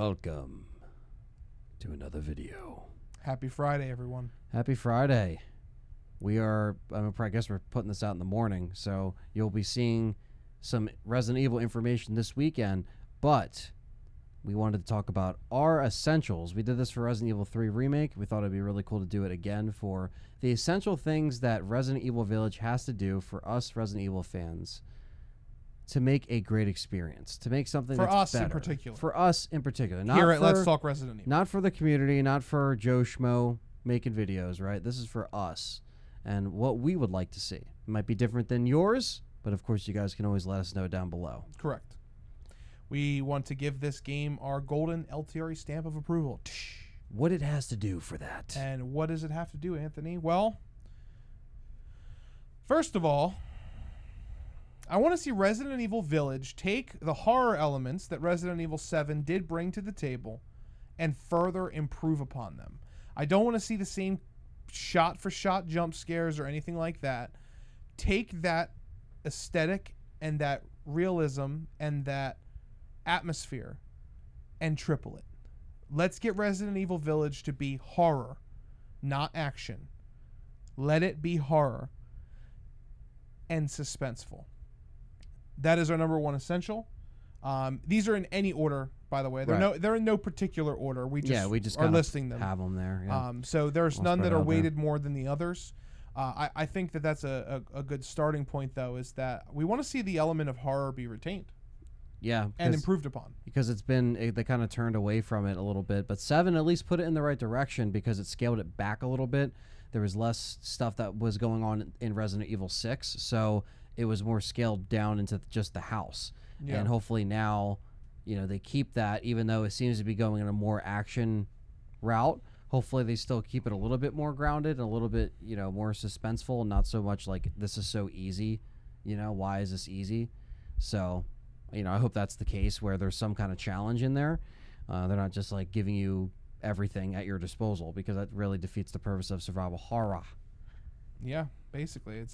Welcome to another video. Happy Friday, everyone. Happy Friday. I guess we're putting this out in the morning, so you'll be seeing some Resident Evil information this weekend, but we wanted to talk about our essentials. We did this for Resident Evil 3 Remake. We thought it'd be really cool to do it again for the essential things that Resident Evil Village has to do for us Resident Evil fans to make a great experience, to make something for that's us better. in particular. For us in particular. Not Here at for, Let's Talk Resident Evil. Not for the community, not for Joe Schmo making videos, right? This is for us and what we would like to see. It might be different than yours, but of course you guys can always let us know down below. Correct. We want to give this game our golden LTRE stamp of approval. What it has to do for that. And what does it have to do, Anthony? Well, first of all, I want to see Resident Evil Village take the horror elements that Resident Evil 7 did bring to the table and further improve upon them. I don't want to see the same shot-for-shot jump scares or anything like that. Take that aesthetic and that realism and that atmosphere and triple it. Let's get Resident Evil Village to be horror, not action. Let it be horror and suspenseful. That is our number one essential. These are in any order, by the way. They're in no particular order. We just are listing them. Have them there. Yeah. So there's none that are weighted more than the others. I think that that's a good starting point, though, is that we want to see the element of horror be retained. Yeah, and improved upon. Because they kind of turned away from it a little bit. But 7 at least put it in the right direction because it scaled it back a little bit. There was less stuff that was going on in Resident Evil 6, so it was more scaled down into just the house. Yeah. And hopefully now, they keep that, even though it seems to be going in a more action route. Hopefully they still keep it a little bit more grounded and a little bit, more suspenseful and not so much like this is so easy. Why is this easy? So, I hope that's the case where there's some kind of challenge in there. They're not just like giving you everything at your disposal because that really defeats the purpose of survival horror. Yeah, basically. It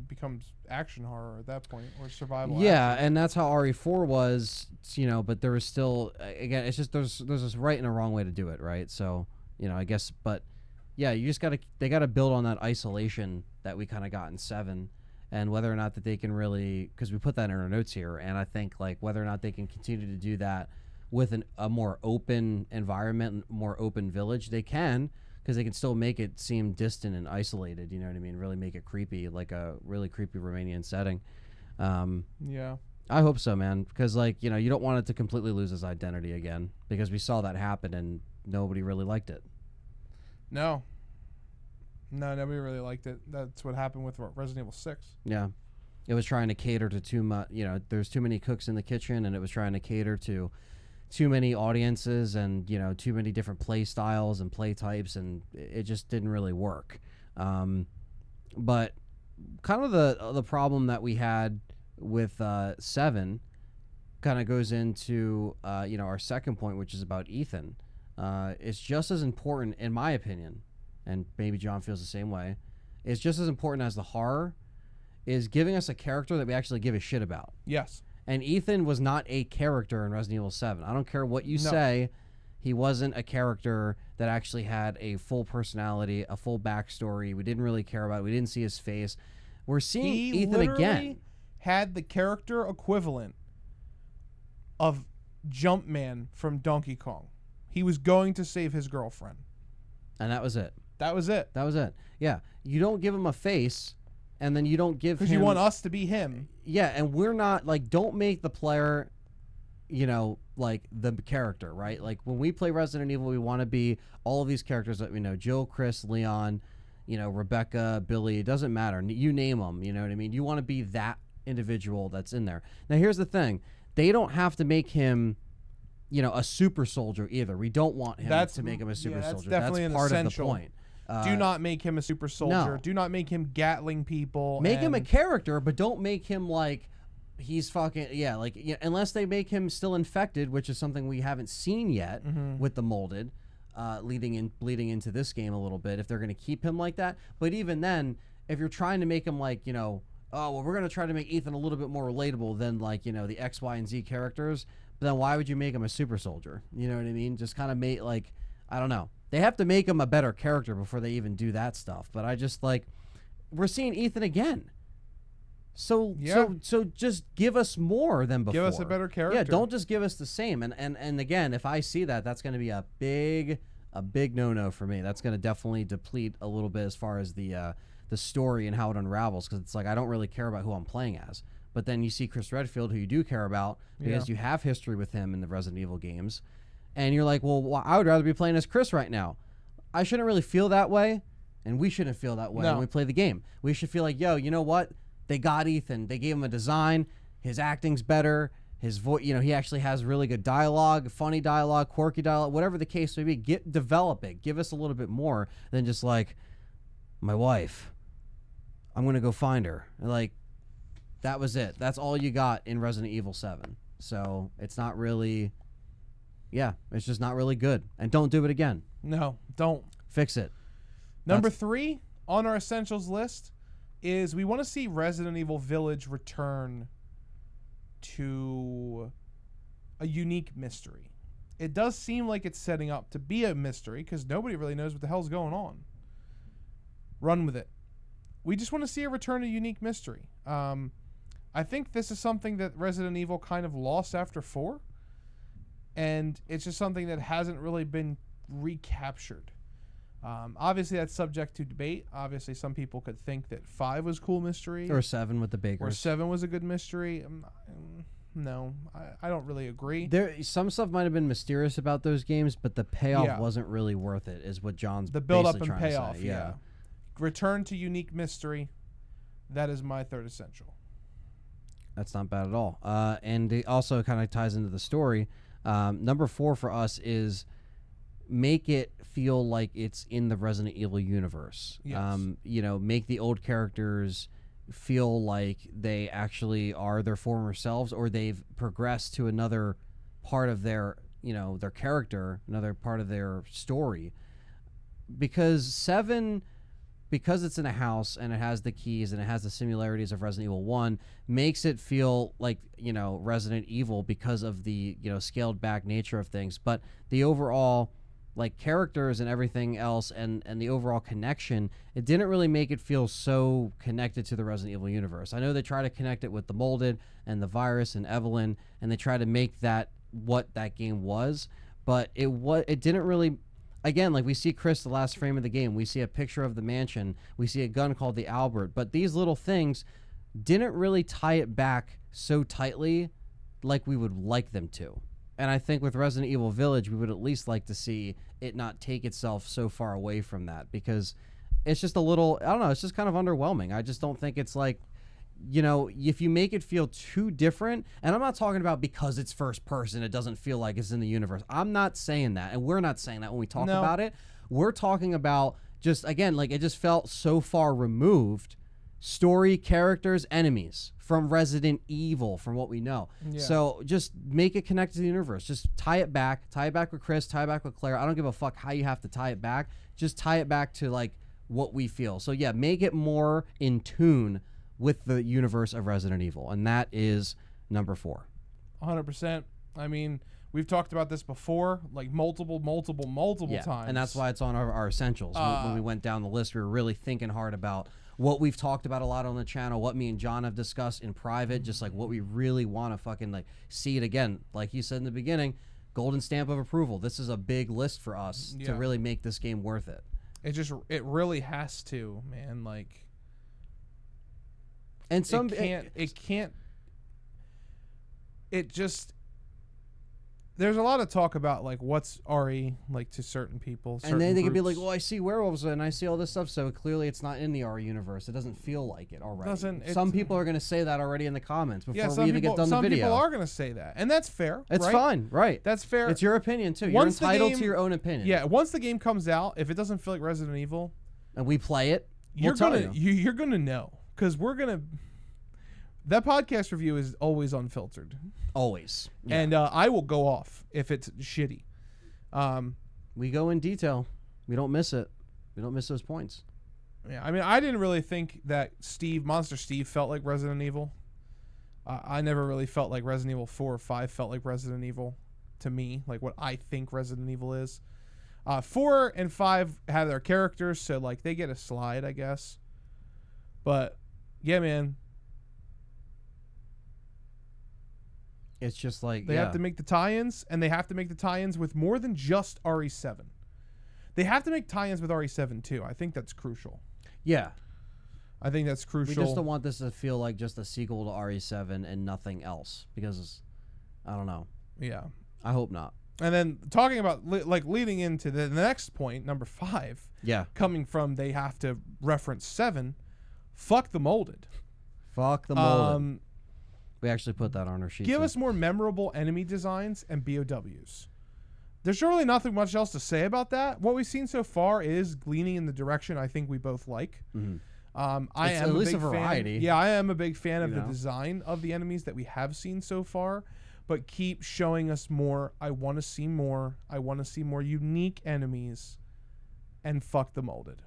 becomes action horror at that point, or survival action. And that's how RE4 was, but there was still, again, it's just there's this right and a wrong way to do it, right? So, I guess, but yeah, you just they got to build on that isolation that we kind of got in 7, and whether or not that they can really, because we put that in our notes here, and I think like whether or not they can continue to do that with a more open environment, more open village, they can. Because they can still make it seem distant and isolated, you know what I mean? Really make it creepy, like a really creepy Romanian setting. Yeah. I hope so, man. Because, you don't want it to completely lose its identity again. Because we saw that happen and nobody really liked it. No, nobody really liked it. That's what happened with Resident Evil 6. Yeah. It was trying to cater to too much, there's too many cooks in the kitchen, and it was trying to cater to too many audiences and too many different play styles and play types, and it just didn't really work. But kind of the problem that we had with 7 kind of goes into our second point, which is about Ethan. It's just as important, in my opinion, and maybe John feels the same way. It's just as important as the horror is giving us a character that we actually give a shit about. Yes. And Ethan was not a character in Resident Evil 7. I don't care what you say. He wasn't a character that actually had a full personality, a full backstory. We didn't really care about it. We didn't see his face. We're seeing Ethan again. He had the character equivalent of Jumpman from Donkey Kong. He was going to save his girlfriend. And that was it. That was it. That was it. Yeah. You don't give him a face, and then you don't give him... Because you want us to be him. Yeah, and we're not, don't make the player, the character, right? Like, when we play Resident Evil, we want to be all of these characters that we know. Jill, Chris, Leon, Rebecca, Billy. It doesn't matter. You name them, you know what I mean? You want to be that individual that's in there. Now, here's the thing. They don't have to make him... a super soldier either. We don't want him to make him a super soldier. That's part of the point. Do not make him a super soldier. No. Do not make him Gatling people. Make him a character, but don't make him he's fucking unless they make him still infected, which is something we haven't seen yet with the molded, bleeding into this game a little bit. If they're gonna keep him like that, but even then, if you're trying to make him we're gonna try to make Ethan a little bit more relatable than the X, Y, and Z characters. But then why would you make him a super soldier? You know what I mean? Just kind of make like, I don't know. They have to make him a better character before they even do that stuff. But I just like, we're seeing Ethan again. So just give us more than before. Give us a better character. Yeah, don't just give us the same. And again, if I see that, that's going to be a big no-no for me. That's going to definitely deplete a little bit as far as the story and how it unravels, because it's like I don't really care about who I'm playing as. But then you see Chris Redfield, who you do care about because you have history with him in the Resident Evil games, and you're like, well, I would rather be playing as Chris right now. I shouldn't really feel that way, and we shouldn't feel that way when we play the game. We should feel like, yo, you know what? They got Ethan. They gave him a design. His acting's better. His voice, he actually has really good dialogue, funny dialogue, quirky dialogue, whatever the case may be. Develop it. Give us a little bit more than just like, my wife, I'm going to go find her. Like, that was it. That's all you got in Resident Evil 7. So it's not really, it's just not really good. And don't do it again. No, don't. Fix it. Number 3 on our essentials list is we want to see Resident Evil Village return to a unique mystery. It does seem like it's setting up to be a mystery because nobody really knows what the hell's going on. Run with it. We just want to see a return to unique mystery. I think this is something that Resident Evil kind of lost after 4, and it's just something that hasn't really been recaptured. Obviously, that's subject to debate. Obviously, some people could think that 5 was cool mystery. Or 7 with the Bakers. Or 7 was a good mystery. No, I don't really agree. Some stuff might have been mysterious about those games, but the payoff wasn't really worth it, is what John's the build up and trying payoff. To say. Yeah. Return to unique mystery. That is my third essential. That's not bad at all. And it also kind of ties into the story. Number 4 for us is make it feel like it's in the Resident Evil universe. Yes. Make the old characters feel like they actually are their former selves, or they've progressed to another part of their character, another part of their story. Because 7, because it's in a house and it has the keys and it has the similarities of Resident Evil 1, makes it feel like, Resident Evil because of the, scaled back nature of things. But the overall, like, characters and everything else and the overall connection, it didn't really make it feel so connected to the Resident Evil universe. I know they try to connect it with the Molded and the virus and Evelyn, and they try to make that what that game was, but it didn't really. Again, like, we see Chris the last frame of the game. We see a picture of the mansion. We see a gun called the Albert. But these little things didn't really tie it back so tightly like we would like them to. And I think with Resident Evil Village, we would at least like to see it not take itself so far away from that, because it's just a little, I don't know, it's just kind of underwhelming. I just don't think it's like, if you make it feel too different, and I'm not talking about because it's first person, it doesn't feel like it's in the universe. I'm not saying that, and we're not saying that when we talk about it. We're talking about just, again, like, it just felt so far removed, story, characters, enemies, from Resident Evil, from what we know. Yeah. So just make it connect to the universe. Just tie it back with Chris, tie it back with Claire. I don't give a fuck how you have to tie it back. Just tie it back to, like, what we feel. So yeah, make it more in tune with the universe of Resident Evil, and that is number 4. 100%. I mean, we've talked about this before, like multiple times. And that's why it's on our essentials. When we went down the list, we were really thinking hard about what we've talked about a lot on the channel, what me and John have discussed in private, just like what we really want to fucking like see it again. Like you said in the beginning, golden stamp of approval. This is a big list for us to really make this game worth it. It really has to, man. Like, and there's a lot of talk about, like, what's RE like to certain people, and then they can be like, well, I see werewolves and I see all this stuff, so clearly it's not in the RE universe. It doesn't feel like it already. Some people are going to say that already in the comments before we even get done the video. Some people are going to say that, and that's fair. It's fine, right? That's fair. It's your opinion too. You're entitled to your own opinion. Yeah, once the game comes out, if it doesn't feel like Resident Evil, and we play it, you're gonna know, because we're gonna. That podcast review is always unfiltered. Always. Yeah. And I will go off if it's shitty. We go in detail. We don't miss it. We don't miss those points. Yeah, I mean, I didn't really think that Monster Steve felt like Resident Evil. I never really felt like Resident Evil 4 or 5 felt like Resident Evil to me, like what I think Resident Evil is. 4 and 5 have their characters, so like they get a slide, I guess. But yeah, man, It's just like they have to make the tie-ins, and they have to make the tie-ins with more than just RE7. They have to make tie-ins with RE7 too. I think that's crucial. Yeah. I think that's crucial. We just don't want this to feel like just a sequel to RE7 and nothing else, because I don't know. Yeah. I hope not. And then talking about like leading into the next point, number 5. Yeah. Coming from they have to reference 7. Fuck the molded. Fuck the molded. We actually put that on our sheet. Give us more memorable enemy designs and BOWs. There's really nothing much else to say about that. What we've seen so far is leaning in the direction I think we both like. Mm-hmm. I It's am at least a a big variety. fan. Yeah, I am a big fan of You the know? design of the enemies that we have seen so far, but keep showing us more. I want to see more. I want to see more unique enemies, and fuck the molded.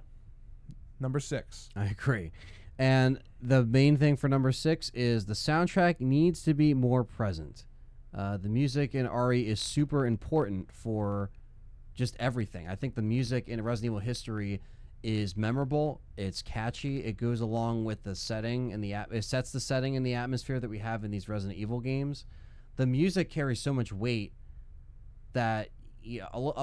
Number 6. I agree. And the main thing for number 6 is the soundtrack needs to be more present. The music in RE is super important for just everything. I think the music in Resident Evil history is memorable. It's catchy. It goes along with the setting and it sets the setting and the atmosphere that we have in these Resident Evil games. The music carries so much weight that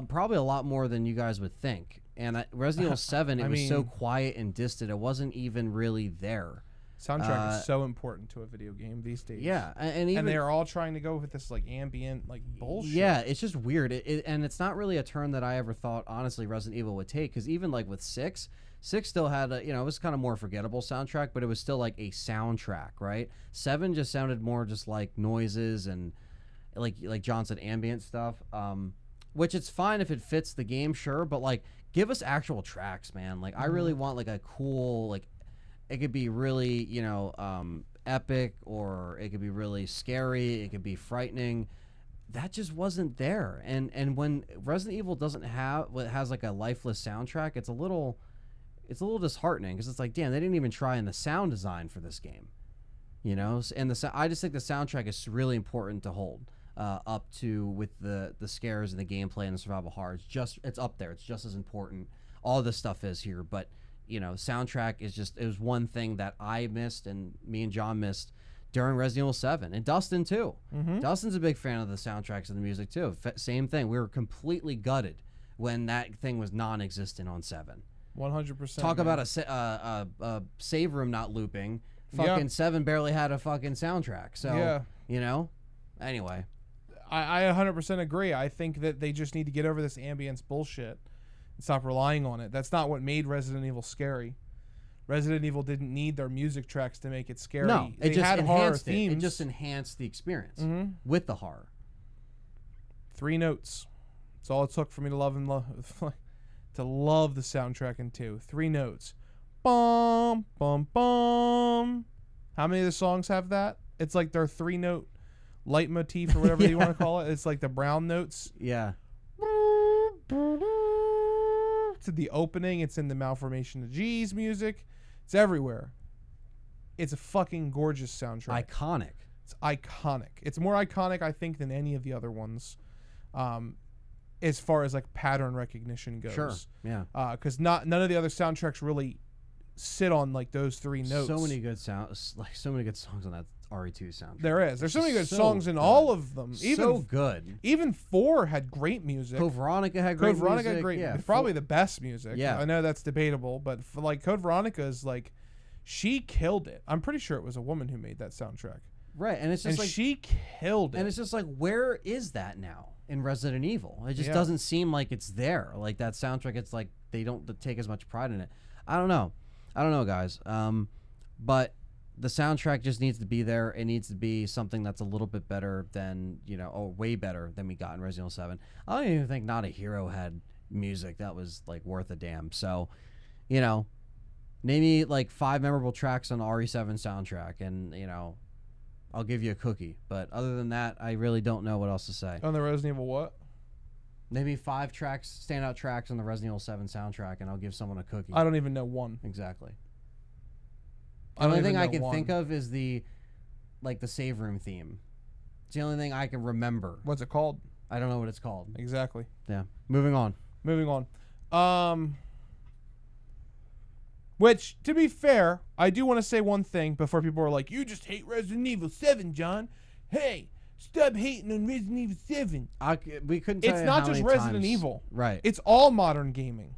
probably a lot more than you guys would think. And Resident Evil 7, it was so quiet and distant. It wasn't even really there. Soundtrack is so important to a video game these days. Yeah, and they're all trying to go with this like ambient like bullshit. Yeah, it's just weird. And it's not really a turn that I ever thought honestly Resident Evil would take, because even like with 6 still had a, it was kind of more forgettable soundtrack, but it was still like a soundtrack, right? 7 just sounded more just like noises and like John said, ambient stuff. Which it's fine if it fits the game, sure, but like give us actual tracks, man. Like I really want like a cool, like it could be really, epic, or it could be really scary, it could be frightening. That just wasn't there. And when Resident Evil has like a lifeless soundtrack, it's a little disheartening, because it's like, damn, they didn't even try in the sound design for this game. And I just think the soundtrack is really important to hold up to with the scares and the gameplay and the survival horror. It's up there. It's just as important. All this stuff is here, but soundtrack it was one thing that I missed, and me and John missed during Resident Evil 7, and Dustin too. Mm-hmm. Dustin's a big fan of the soundtracks and the music too. Same thing. We were completely gutted when that thing was non-existent on 7. 100%. Talk about a save room not looping. Fucking 7 barely had a fucking soundtrack. So anyway. I 100% agree. I think that they just need to get over this ambience bullshit and stop relying on it. That's not what made Resident Evil scary. Resident Evil didn't need their music tracks to make it scary. No, it just had enhanced horror themes. It just enhanced the experience with the horror. 3 notes. That's all it took for me to love to love the soundtrack in 2. 3 notes. Bum bum bum. How many of the songs have that? It's like their 3-note leitmotif or whatever you want to call it. It's like the brown notes. Yeah. It's in the opening. It's in the Malformation of G's music. It's everywhere. It's a fucking gorgeous soundtrack. Iconic. It's iconic. It's more iconic, I think, than any of the other ones, as far as like pattern recognition goes. Sure. Yeah. Because none of the other soundtracks really sit on like those 3 notes. So many good songs on that RE2 soundtrack. There's so many good songs in all of them. So good. Even 4 had great music. Code Veronica had great music. Had great. Yeah, probably the best music. Yeah. I know that's debatable, but for like Code Veronica is like, she killed it. I'm pretty sure it was a woman who made that soundtrack. Right, and it's just like she killed it. And it's just like, where is that now in Resident Evil? It just doesn't seem like it's there. Like that soundtrack, it's like they don't take as much pride in it. I don't know, guys. But the soundtrack just needs to be there. It needs to be something that's a little bit better than, or way better than we got in Resident Evil 7. I don't even think Not a Hero had music that was like worth a damn. So, name me like 5 memorable tracks on the RE7 soundtrack, and I'll give you a cookie. But other than that, I really don't know what else to say. On the Resident Evil what? Name me 5 standout tracks on the Resident Evil 7 soundtrack, and I'll give someone a cookie. I don't even know one. Exactly. The only thing I can think of is the like the save room theme. It's the only thing I can remember. What's it called? I don't know what it's called. Exactly. Yeah. Moving on. Which, to be fair, I do want to say one thing before people are like, you just hate Resident Evil 7, John. Hey, stop hating on Resident Evil 7. We couldn't tell It's you not how just many Resident times. Evil. Right. It's all modern gaming.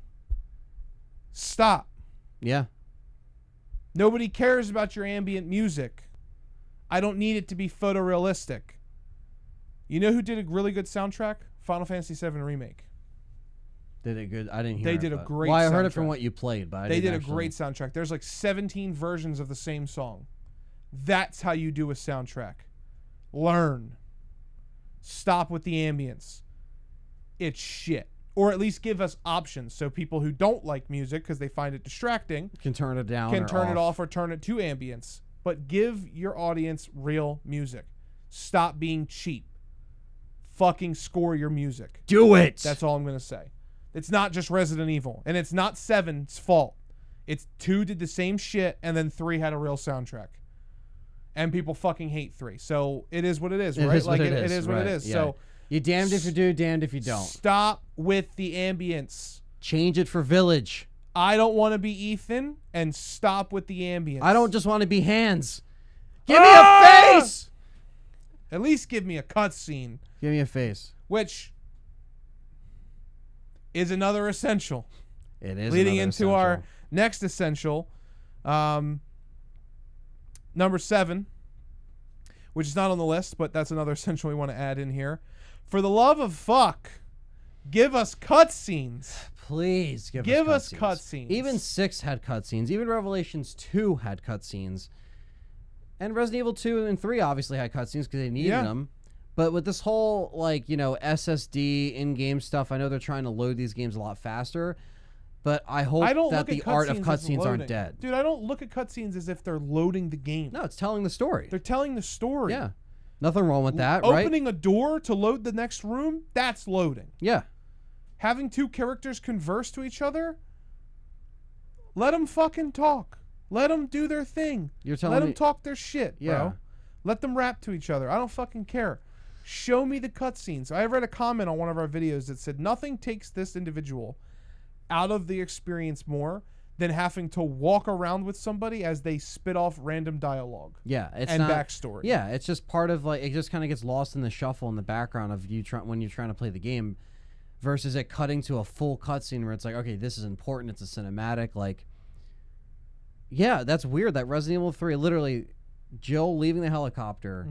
Stop. Yeah. Nobody cares about your ambient music. I don't need it to be photorealistic. You know who did a really good soundtrack? Final Fantasy VII Remake. Did it good? I didn't hear. They it, did a but- great Well, I heard it soundtrack. from what you played, but They did a actually- great soundtrack. There's like 17 versions of the same song. That's how you do a soundtrack. Learn. Stop with the ambience. It's shit. Or at least give us options so people who don't like music because they find it distracting Can turn it down. can or turn it off or turn it to ambience. But give your audience real music. Stop being cheap. Fucking score your music. Do it. That's all I'm going to say. It's not just Resident Evil. And it's not 7's fault. It's 2 did the same shit and then 3 had a real soundtrack. And people fucking hate 3. So it is what it is, It right? is what it is, It is what right, it is. yeah. So You damned if you do, damned if you don't. stop with the ambience. Change it for Village. I don't want to be Ethan, and stop with the ambience. I don't just want to be Hands. Give me a face. At least give me a cutscene, Give me a face. which is another essential. It is Leading another into our essential. next essential, number 7, which is not on the list, but that's another essential we want to add in here. For the love of fuck, give us cutscenes. Please give us cutscenes. cutscenes. Even 6 had cutscenes. Even Revelations 2 had cutscenes. And Resident Evil 2 and 3 obviously had cutscenes because they needed them. But with this whole, like, you know, SSD in-game stuff, I know they're trying to load these games a lot faster. But I hope I don't that look the at art of as cutscenes aren't loading. dead. Dude, I don't look at cutscenes as if they're loading the game. No, it's telling the story. They're telling the story. Yeah. Nothing wrong with that, right? Opening a door to load the next room, that's loading. Yeah. Having 2 characters converse to each other, let them fucking talk. Let them do their thing. You're telling Let me... them talk their shit, Yeah. bro. Let them rap to each other. I don't fucking care. Show me the cutscenes. I read a comment on one of our videos that said nothing takes this individual out of the experience more than having to walk around with somebody as they spit off random dialogue Yeah, it's and not, backstory. Yeah, it's just part of, like, it just kind of gets lost in the shuffle in the background of you when you're trying to play the game, versus it cutting to a full cutscene where it's like, okay, this is important. It's a cinematic. Like, yeah, that's weird. That Resident Evil 3, literally, Jill leaving the helicopter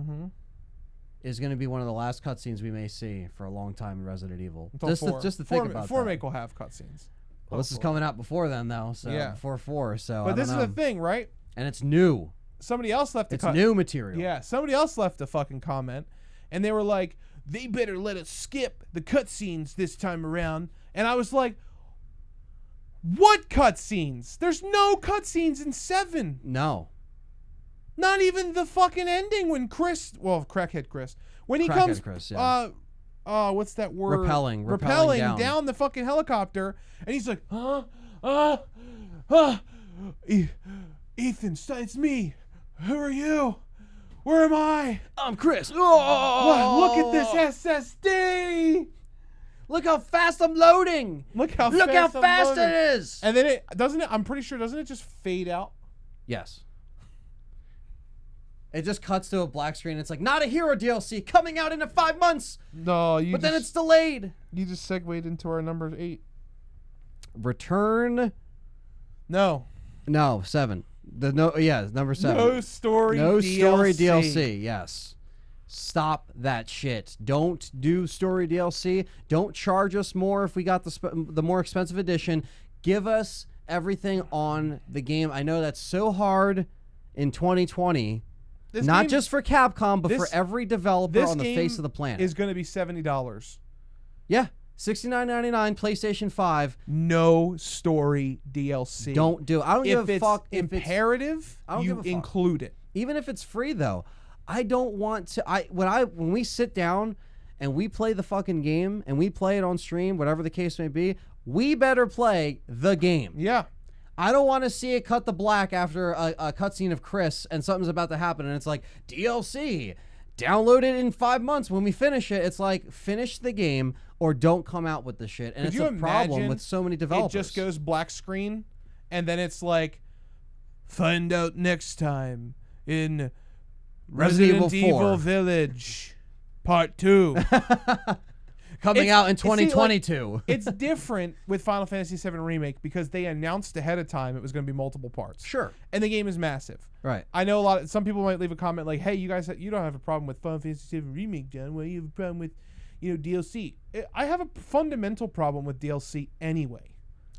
is going to be one of the last cutscenes we may see for a long time in Resident Evil. Until Just 4. to think about that. Remake will have cutscenes. Well, this is coming out before then, though. So Yeah. before 4. So But I this don't is know. the thing, right? And it's new. Somebody else left a It's new material. Yeah, somebody else left a fucking comment, and they were like, they better let us skip the cutscenes this time around. And I was like, what cutscenes? There's no cutscenes in 7. No. Not even the fucking ending when Chris, well, crackhead Chris, when he Crackhead comes, Chris, yeah. what's that word? Rappelling down the fucking helicopter, and he's like, Ethan, it's me. Who are you? Where am I? I'm Chris. Wow, look at this SSD. Look how fast I'm loading. Look how Look fast how I'm fast loading. it is. And then I'm pretty sure, doesn't it just fade out? Yes. It just cuts to a black screen. It's like, not a hero DLC coming out in 5 months. No, But then it's delayed. you just segued into our number 8. Return. No. No, 7. Number 7. No story DLC. Yes. Stop that shit. Don't do story DLC. Don't charge us more if we got the more expensive edition. Give us everything on the game. I know that's so hard in 2020. This Not game just for Capcom, but for this- every developer this on the game face of the planet. is going to be $70. Yeah. $69.99 PlayStation 5. No story DLC. Don't do it. I don't give If a it's fuck if it's imperative, I don't you give a fuck. include it. even if it's free though. I don't want to when we sit down and we play the fucking game and we play it on stream, whatever the case may be, we better play the game. Yeah. I don't want to see it cut to black after a cutscene of Chris and something's about to happen and it's like DLC. Download it in 5 months when we finish it. It's like finish the game or don't come out with the shit. And Could it's you a problem imagine with so many developers. It just goes black screen, and then it's like, find out next time in Resident Evil Village Part 2. Coming out in 2022. It's different with Final Fantasy VII Remake because they announced ahead of time it was going to be multiple parts. Sure. And the game is massive. Right. I know some people might leave a comment like, "Hey, you guys, you don't have a problem with Final Fantasy VII Remake, John. Well, you have a problem with, DLC." I have a fundamental problem with DLC anyway.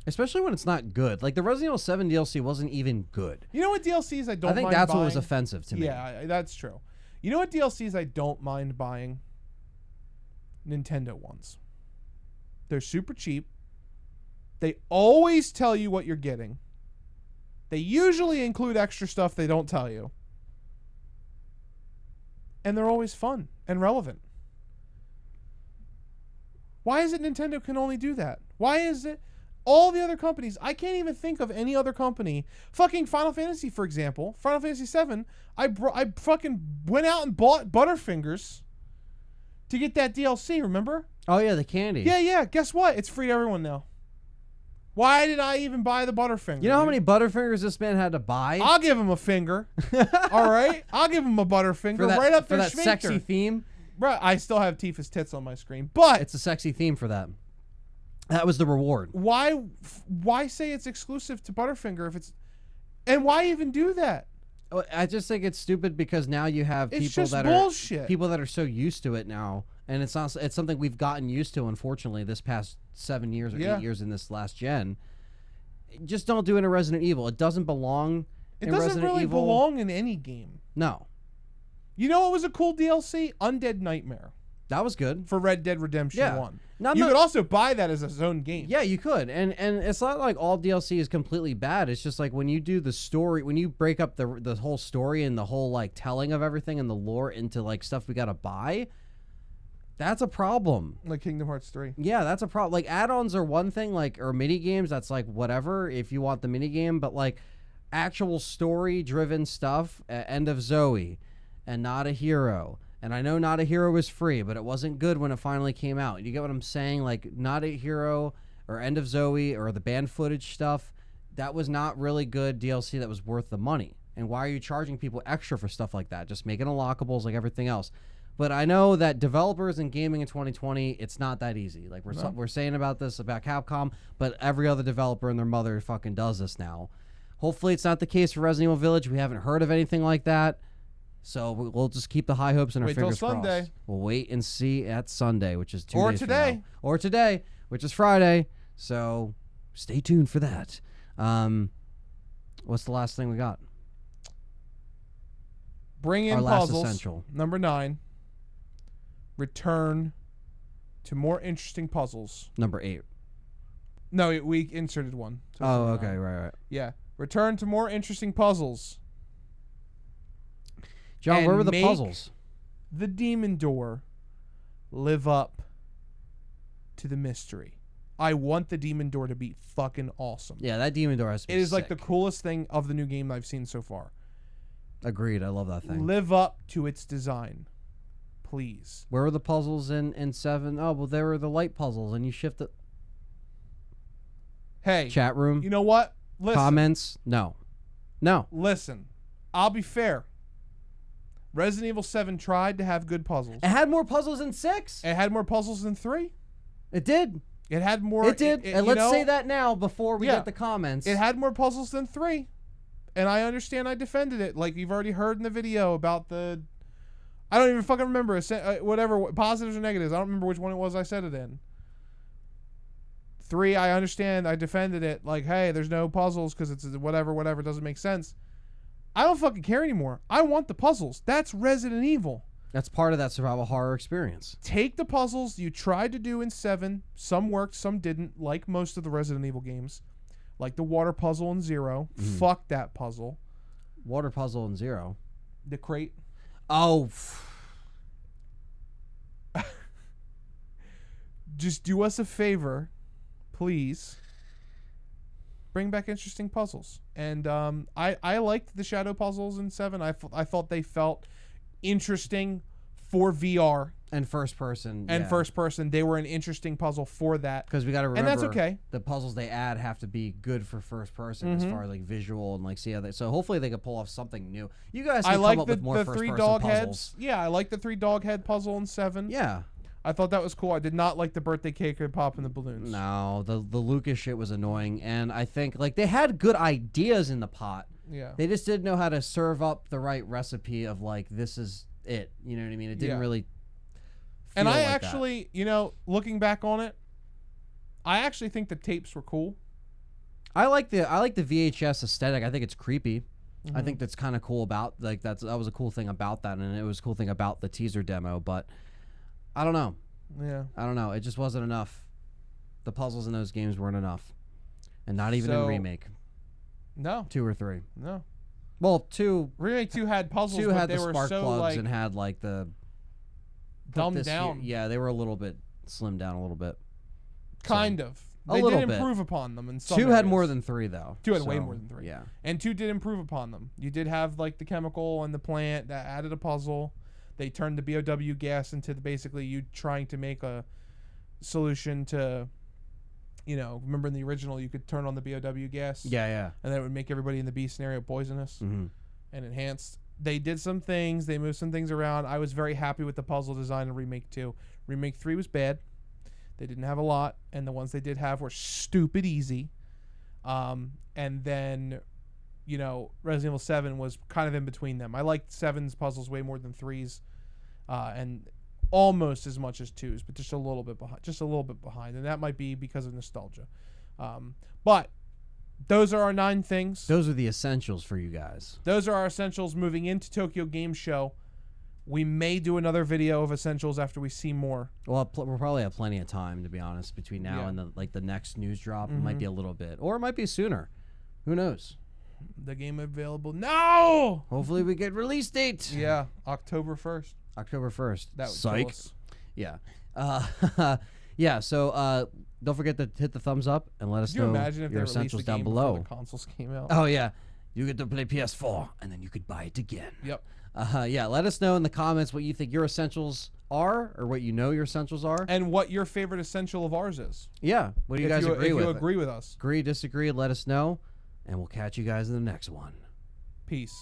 Especially when it's not good. Like the Resident Evil 7 DLC wasn't even good. You know what DLCs I don't mind buying? I think that's what was offensive to me. Yeah, that's true. You know what DLCs I don't mind buying? Nintendo ones. They're super cheap. They always tell you what you're getting. They usually include extra stuff they don't tell you. And they're always fun and relevant. Why is it Nintendo can only do that? Why is it all the other companies? I can't even think of any other company. Fucking Final Fantasy, for example. Final Fantasy 7. I fucking went out and bought Butterfingers to get that DLC, remember? Oh, yeah, the candy. Yeah. Guess what? It's free to everyone now. Why did I even buy the Butterfinger? You know how many Butterfingers this man had to buy? I'll give him a finger. All right? I'll give him a Butterfinger right up for their that sexy schminkter. Theme. Right, I still have Tifa's tits on my screen, but it's a sexy theme for that. That was the reward. Why say it's exclusive to Butterfinger if it's... And why even do that? I just think it's stupid because now you have It's people just that bullshit. are people that are so used to it now, and it's not. It's something we've gotten used to. Unfortunately, this past 7 years or 8 years in this last gen, just don't do it in Resident Evil. It doesn't belong. It doesn't really belong in any game. No. You know what was a cool DLC? Undead Nightmare. That was good for Red Dead Redemption 1. You could also buy that as its own game. Yeah, you could. And it's not like all DLC is completely bad. It's just like when you do the story, when you break up the whole story and the whole like telling of everything and the lore into like stuff we got to buy, that's a problem. Like Kingdom Hearts 3. Yeah, that's a problem. Like add-ons are one thing, like or mini games, that's like whatever if you want the mini game, but like actual story-driven stuff, End of Zoe and Not a Hero. And I know Not a Hero is free, but it wasn't good when it finally came out. You get what I'm saying? Like Not a Hero or End of Zoe or the banned footage stuff, that was not really good DLC that was worth the money. And why are you charging people extra for stuff like that? Just making unlockables like everything else. But I know that developers in gaming in 2020, it's not that easy. Like we're saying about this about Capcom, but every other developer and their mother fucking does this now. Hopefully it's not the case for Resident Evil Village. We haven't heard of anything like that. So we'll just keep the high hopes and our fingers crossed. Wait till Sunday. We'll wait and see at Sunday, which is 2 days from now. Or today, which is Friday. So stay tuned for that. What's the last thing we got? Bring in our puzzles. Last essential. Number 9. Return to more interesting puzzles. Number 8. No, we inserted one. So oh, okay, right. Yeah. Return to more interesting puzzles. John, where were the puzzles? The demon door live up to the mystery. I want the demon door to be fucking awesome. Yeah, that demon door has to be It is sick. like the coolest thing of the new game I've seen so far. Agreed. I love that thing. Live up to its design. Please. Where were the puzzles in 7? Oh, well, there were the light puzzles, and you shifted. Hey. Chat room. You know what? Listen. Comments? No. Listen. I'll be fair. Resident Evil 7 tried to have good puzzles. It had more puzzles than 6. It had more puzzles than 3. It did. It had more. It did. And let's say that now before we get the comments. It had more puzzles than 3. And I understand I defended it. Like you've already heard in the video about the... I don't even fucking remember. Whatever, positives or negatives. I don't remember which one it was I said it in. 3, I understand. I defended it. Like, hey, there's no puzzles because it's whatever. Doesn't make sense. I don't fucking care anymore. I want the puzzles. That's Resident Evil. That's part of that survival horror experience. Take the puzzles you tried to do in 7. Some worked, some didn't, like most of the Resident Evil games. Like the water puzzle in 0. Fuck that puzzle. Water puzzle in 0. The crate. Oh. Just do us a favor, please. bring back interesting puzzles. And I liked the shadow puzzles in 7. I thought they felt interesting for VR. And first person. And first person. They were an interesting puzzle for that. Because we got to remember, and that's okay. The puzzles they add have to be good for first person as far as like visual and like see how they. So hopefully they could pull off something new. You guys can come up with more first person puzzles. Heads. Yeah, I like the 3 dog head puzzle in 7. Yeah. I thought that was cool. I did not like the birthday cake or popping the balloons. No, the Lucas shit was annoying, and I think like they had good ideas in the pot. Yeah. They just didn't know how to serve up the right recipe of like this is it. You know what I mean? It didn't really. And I like actually, you know, looking back on it, I actually think the tapes were cool. I like the VHS aesthetic. I think it's creepy. I think that's kind of cool about like that was a cool thing about that, and it was a cool thing about the teaser demo. But I don't know. Yeah. I don't know. It just wasn't enough. The puzzles in those games weren't enough, and not even in remake. No. 2 or 3. No. Well, 2. Remake 2 had puzzles. 2 but had they the were spark so plugs like and had like the dumbed down. Yeah, they were a little bit slimmed down a little bit. Kind of. A They little did bit. improve upon them in some 2 had areas. more than 3 though. 2 had way more than 3. Yeah. And 2 did improve upon them. You did have like the chemical and the plant that added a puzzle. They turned the BOW gas into basically you trying to make a solution to, you know, remember in the original you could turn on the BOW gas. Yeah, yeah. And then it would make everybody in the B scenario poisonous and enhanced. They did some things. They moved some things around. I was very happy with the puzzle design in Remake 2. Remake 3 was bad. They didn't have a lot, and the ones they did have were stupid easy. And then, you know, Resident Evil 7 was kind of in between them. I liked 7's puzzles way more than 3's, and almost as much as 2's, but just a little bit behind. And that might be because of nostalgia. But those are our 9 things. Those are the essentials for you guys. Those are our essentials moving into Tokyo Game Show. We may do another video of essentials after we see more. Well, we'll probably have plenty of time, to be honest, between now and the next news drop. It might be a little bit, or it might be sooner. Who knows? The game available now. Hopefully, we get release date. Yeah, October 1st. October 1st. That would Psych. kill us. Yeah. Yeah. So don't forget to hit the thumbs up and let us Could you know imagine if your they released essentials the down game below. before the consoles came out? Oh yeah, you get to play PS4 and then you could buy it again. Yep. Yeah, let us know in the comments what you think your essentials are, or what you know your essentials are, And what your favorite essential of ours is. yeah. What do you guys agree if with? you agree with us. Agree, disagree? Let us know, and we'll catch you guys in the next one. Peace.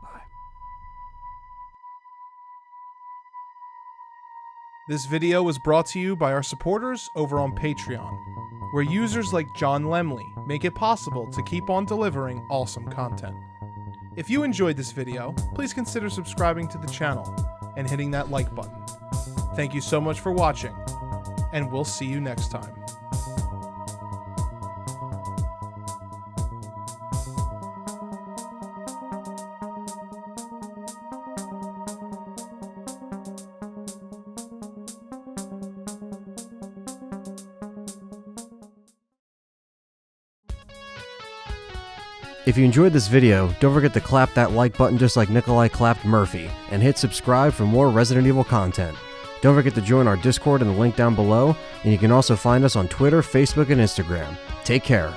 Bye. This video was brought to you by our supporters over on Patreon, where users like John Lemley make it possible to keep on delivering awesome content. If you enjoyed this video, please consider subscribing to the channel and hitting that like button. Thank you so much for watching, and we'll see you next time. If you enjoyed this video, don't forget to clap that like button just like Nikolai clapped Murphy, and hit subscribe for more Resident Evil content. Don't forget to join our Discord in the link down below, and you can also find us on Twitter, Facebook, and Instagram. Take care.